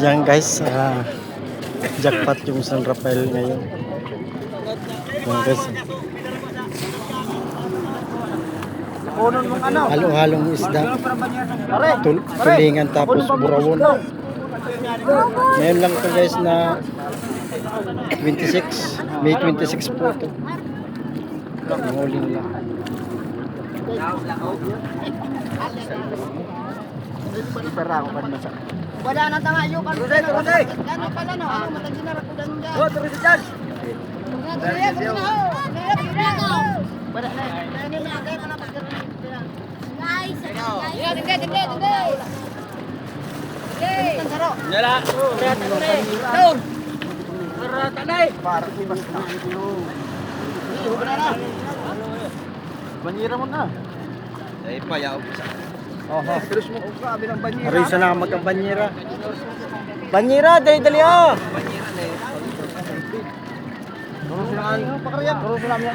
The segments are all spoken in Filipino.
Yan guys, jackpot yung San Rafael ngayon. Yan guys. Halo-halong isda. Tulingan tapos burawon. Ngayon lang ito guys na 26. May 26 po ito. Nguling lang. Wala na tanga yung kan. Ano pala no? Ano matagin na rakudan mo dyan. Oh, tuloy dyan. Wala na. Guys, tinggal. Nyala. Down. Tanay. Para ibas na. Banira mo na. Ay pa yaw. Oho. Terus mo grabe ng banyera. Arisa na magkabanyera. Banyera, dali-dali ah. Banyera na eh. Garo silang pakaryan. Garo silang yan.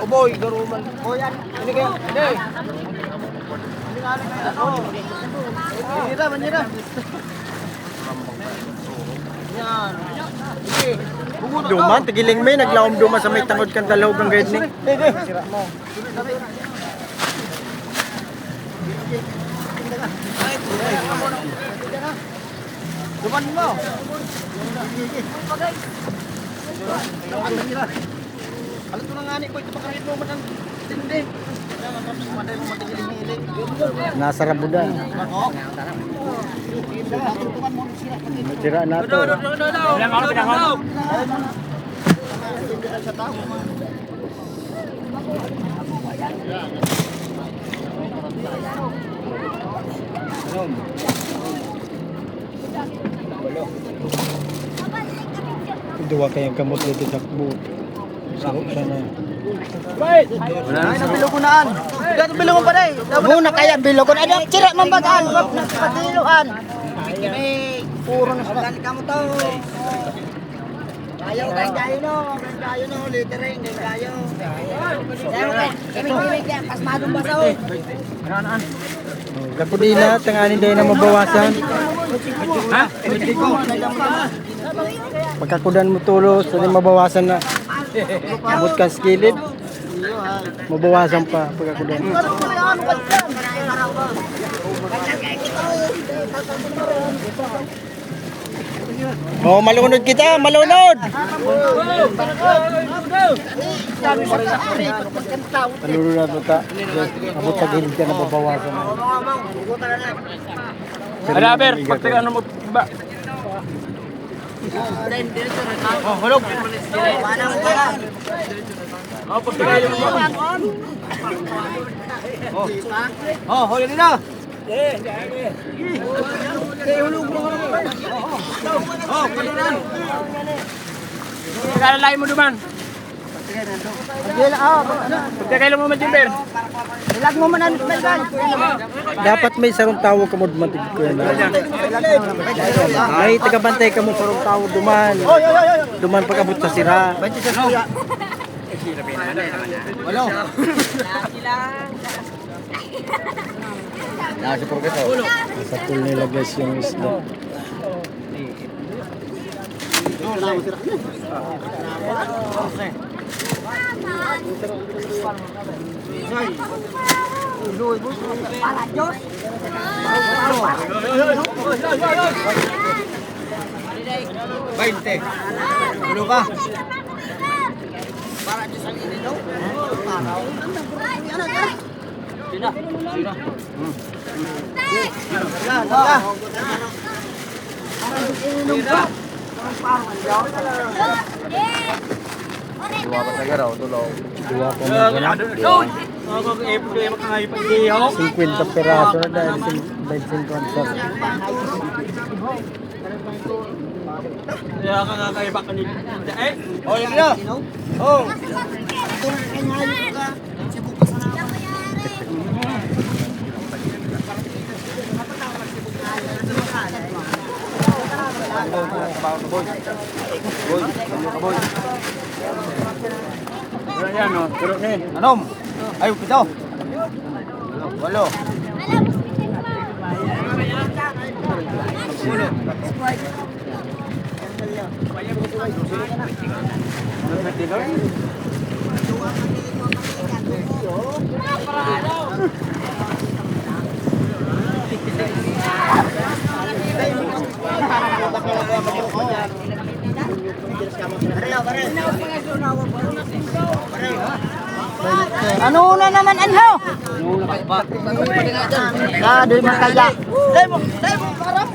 Oboy, garo man. O yan. Ini kayo. Hindi. Ini nga kayo. Banyera. Yan. Sige. Duman, tigiling may naglaom duma sa may tangod kang dalawag ng gardening. Sira mo. Duman mo. Alam ko na nga ni ko ito pakarit mo man tindi. Nasa rabudan. Sira na to. Dua kayang kamot dito takbo. Sarap sana. Ay, nabilugunan. Gato bilugon pa day. Muna kaya bilugon. Ano, sira man bagaan. Patiluan. May puro na sa kamo to. Kayo no, litering kayo. Kami yan, pasmadong basaw. Kapudina, tanganin dahil na mabawasan. Ha? Pagkakudan mo tulos, hindi mabawasan na. Abot ka skilid. Mabawasan pa pagkakudan. Oh, malunod kita, malunod. Malunod na ito. Abot sa gilid ka na mabawasan. Adaber, pagtagaan mo ba? Oh, hulog. Oh, pagtagaan mo ba? Oh, huli nila. Oh, paliran. Pagtagaan mo duman. Pagtagaan mo majimber. Ilag mo man ang balban. Dapat may sarong tawo ka mo dumatig ko yan. May tagabantay ka mo sarong tawo duman. Duman pagkabot sa sira. Walo. Nasa progreso. Sa pool nila guys yung isda. Ulo ka. Para di sa lino. Sina. Dua pa sa garaw, tulo. Dua pa mo. 50 peraso na dahil 25 konsert. Kaya ka kakaiba kanina. Eh? Oh, yan na. Oh. Yan o, turo na yun. Anom. Ay, pito. Walo. Ano na naman anho? Ah, doy makaya. Dai mo, karam.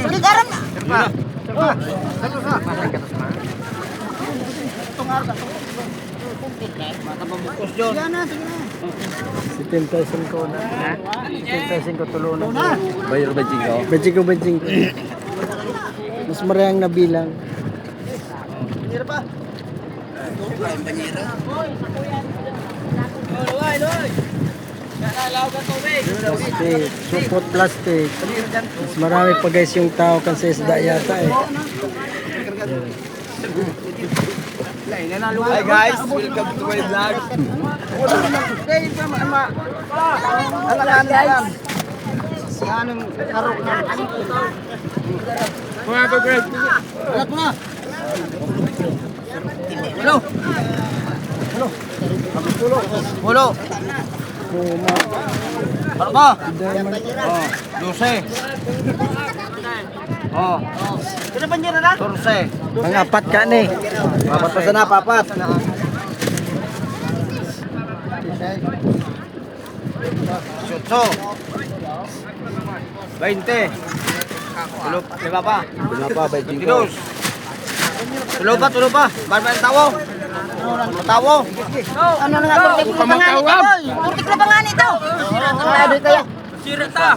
Sige karam na. Si 10,000 ko na. 10,000 ko tulo na. Bayar ba jigo? Bajing ko. Mas marayang nabilang. Plastic, supot plastic. Mas marami pa guys yung tao kan sa isda yata eh. Hi guys, welcome to my vlog. Mga ka-grab. Pulo. Puma. Ano ba? Diamond. 12. Oh. Kaya ba niya na? 14. Ang apat ka ni. Papat pa sana, papat. Sutso. 20. Lima pa. 22. Tulo pa. Barba ang tawo. Tawo. Ano na nga? Turtik na pangalan ito. Turtik na pangalan ito. Ano kaya? Sira ta.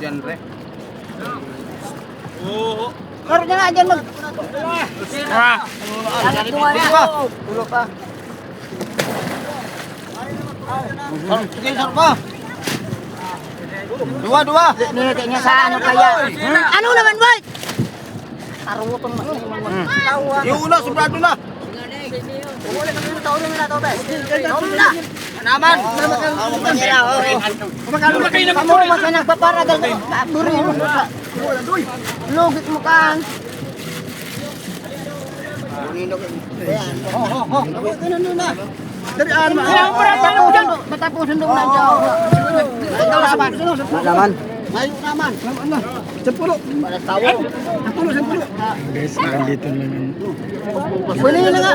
Karoon niya nga dyan mag... Ah. Tulo pa. Sige, sir pa. Dua. Nilagay niya sa ano kaya? Ano naman, boy? Karutong mo. Yung una, sobrado na. Wala kami ng taon na ito, be. Taon na. Naman. Kamu mas na nagpaparagal ka. Burin mo sa. Lugit mo ka. Ganun na. Dari arma. Matapos sundong na dyan. Naman. Mayo naman. Sepuluh. Para tawo. 10. Guys, hanggang dito lang. Pwede na nga.